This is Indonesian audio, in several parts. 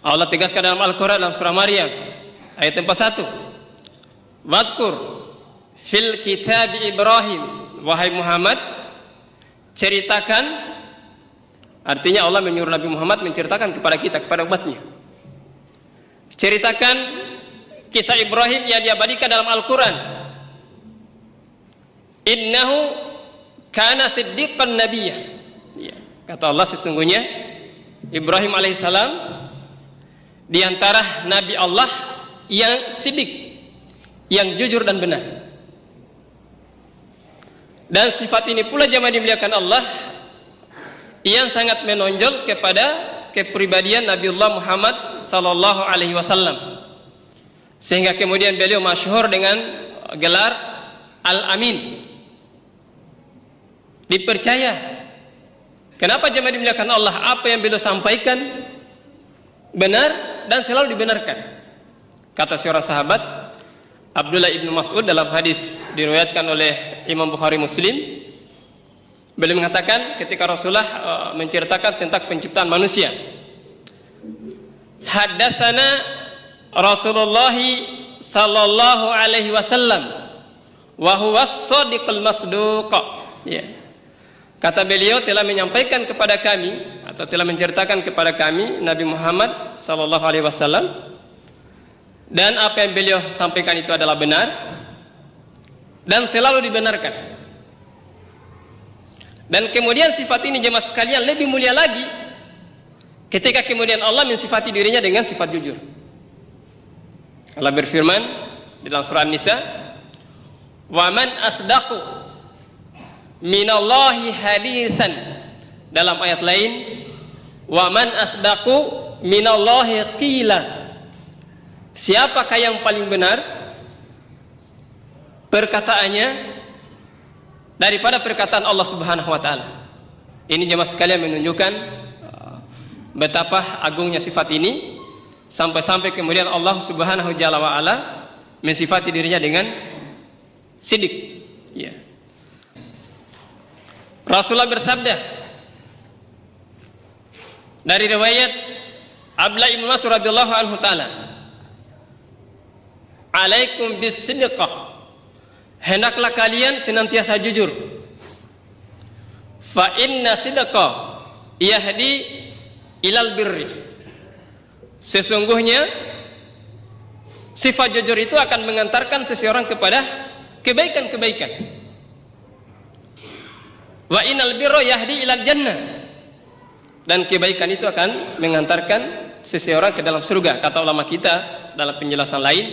Allah tegaskan dalam Al-Quran dalam surah Maryam ayat 41, wadkur fil kitab Ibrahim, wahai Muhammad, ceritakan, artinya Allah menyuruh Nabi Muhammad menceritakan kepada kita, kepada umatnya, ceritakan kisah Ibrahim yang diabadikan dalam Al-Quran. Innahu kana siddiqan nabiyyah, ya, kata Allah, sesungguhnya Ibrahim alaihissalam di antara Nabi Allah yang siddiq, yang jujur dan benar. Dan sifat ini pula jemaah dimuliakan Allah yang sangat menonjol kepada kepribadian Nabiullah Muhammad sallallahu alaihi wasallam, sehingga kemudian beliau masyhur dengan gelar Al-Amin, dipercaya. Kenapa jemaah dimuliakan Allah? Apa yang beliau sampaikan benar dan selalu dibenarkan. Kata seorang sahabat, Abdullah ibnu Mas'ud, dalam hadis diriwayatkan oleh Imam Bukhari Muslim, beliau mengatakan ketika Rasulullah menceritakan tentang penciptaan manusia, haddatsana Rasulullah sallallahu alaihi wasallam wa huwa as-shadiqul masduq, ya. Kata beliau, telah menyampaikan kepada kami atau telah menceritakan kepada kami Nabi Muhammad sallallahu alaihi wasallam, dan apa yang beliau sampaikan itu adalah benar dan selalu dibenarkan. Dan kemudian sifat ini jemaah sekalian lebih mulia lagi ketika kemudian Allah mensifati dirinya dengan sifat jujur. Allah berfirman di dalam surah An-Nisa, "Wa man asdaqu minallahi haditsan." Dalam ayat lain, "Wa man asdaqu minallahi qila." Siapakah yang paling benar perkataannya daripada perkataan Allah Subhanahu wa taala? Ini jemaah sekalian menunjukkan betapa agungnya sifat ini, sampai-sampai kemudian Allah Subhanahu Jalla wa ala mensifati dirinya dengan sidik, ya. Rasulullah bersabda dari riwayat Abdullah bin Mas'ud radhiyallahu anhu taala, "Alaikum bis-sidqah." Hendaklah kalian senantiasa jujur. Fa inna sidqa yahdi ilal birri. Sesungguhnya sifat jujur itu akan mengantarkan seseorang kepada kebaikan-kebaikan. Wa innal birra yahdi ilal jannah. Dan kebaikan itu akan mengantarkan seseorang ke dalam surga. Kata ulama kita dalam penjelasan lain,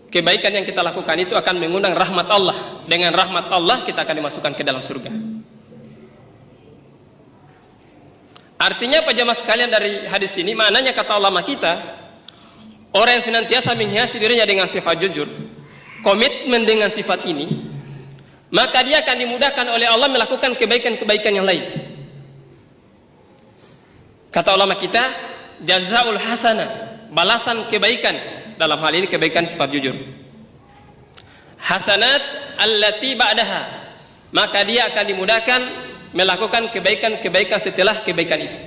kebaikan yang kita lakukan itu akan mengundang rahmat Allah. Dengan rahmat Allah kita akan dimasukkan ke dalam surga. Artinya apa jemaah sekalian dari hadis ini? Maknanya kata ulama kita, orang yang senantiasa menghiasi dirinya dengan sifat jujur, komitmen dengan sifat ini, maka dia akan dimudahkan oleh Allah melakukan kebaikan-kebaikan yang lain. Kata ulama kita, jazaul hasanah, balasan kebaikan, dalam hal ini kebaikan sifat jujur. Hasanat allati ba'daha, maka dia akan dimudahkan melakukan kebaikan-kebaikan setelah kebaikan itu.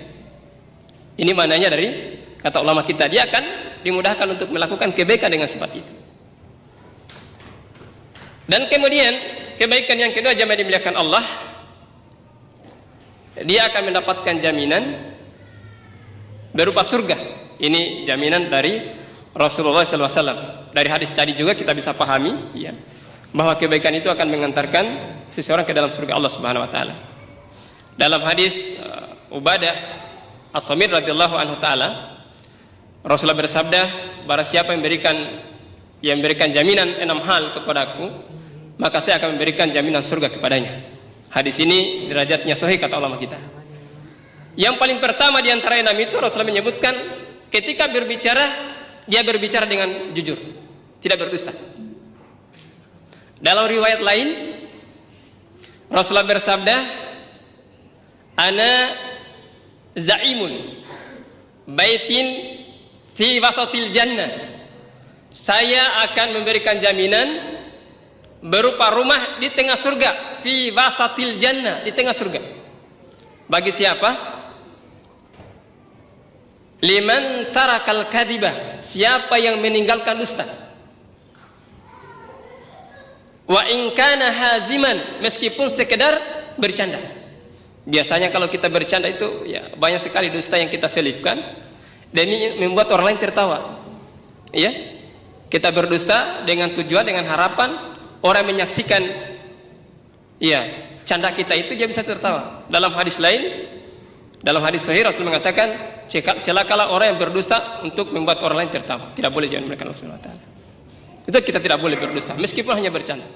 Ini maknanya dari kata ulama kita, dia akan dimudahkan untuk melakukan kebaikan dengan sifat itu. Dan kemudian kebaikan yang kedua jemaah dimuliakan Allah, dia akan mendapatkan jaminan berupa surga. Ini jaminan dari Rasulullah SAW. Dari hadis tadi juga kita bisa pahami, ya, bahwa kebaikan itu akan mengantarkan seseorang ke dalam surga Allah Subhanahu Wa Taala. Dalam hadis Ubadah As-Samit radhiyallahu anhu taala, Rasulullah bersabda, barang siapa yang memberikan jaminan 6 hal kepadaku, maka saya akan memberikan jaminan surga kepadanya. Hadis ini derajatnya sahih kata ulama kita. Yang paling pertama di antara 6 itu Rasulullah menyebutkan ketika berbicara, dia berbicara dengan jujur, tidak berdusta. Dalam riwayat lain Rasulullah bersabda, "Ana zaimun baitin fi wasatil jannah." Saya akan memberikan jaminan berupa rumah di tengah surga, fi wasatil jannah, di tengah surga. Bagi siapa? Liman tarakal kadhiba, siapa yang meninggalkan dusta. Wa in kana haziman, meskipun sekedar bercanda. Biasanya kalau kita bercanda itu ya banyak sekali dusta yang kita selipkan demi membuat orang lain tertawa. Ya. Kita berdusta dengan tujuan, dengan harapan orang menyaksikan ya canda kita itu dia bisa tertawa. Dalam hadis lain, dalam hadis sahih Rasul mengatakan, celakalah orang yang berdusta untuk membuat orang lain tertawa. Tidak boleh, jangan mereka Allah Subhanahu wa taala. Itu kita tidak boleh berdusta meskipun hanya bercanda.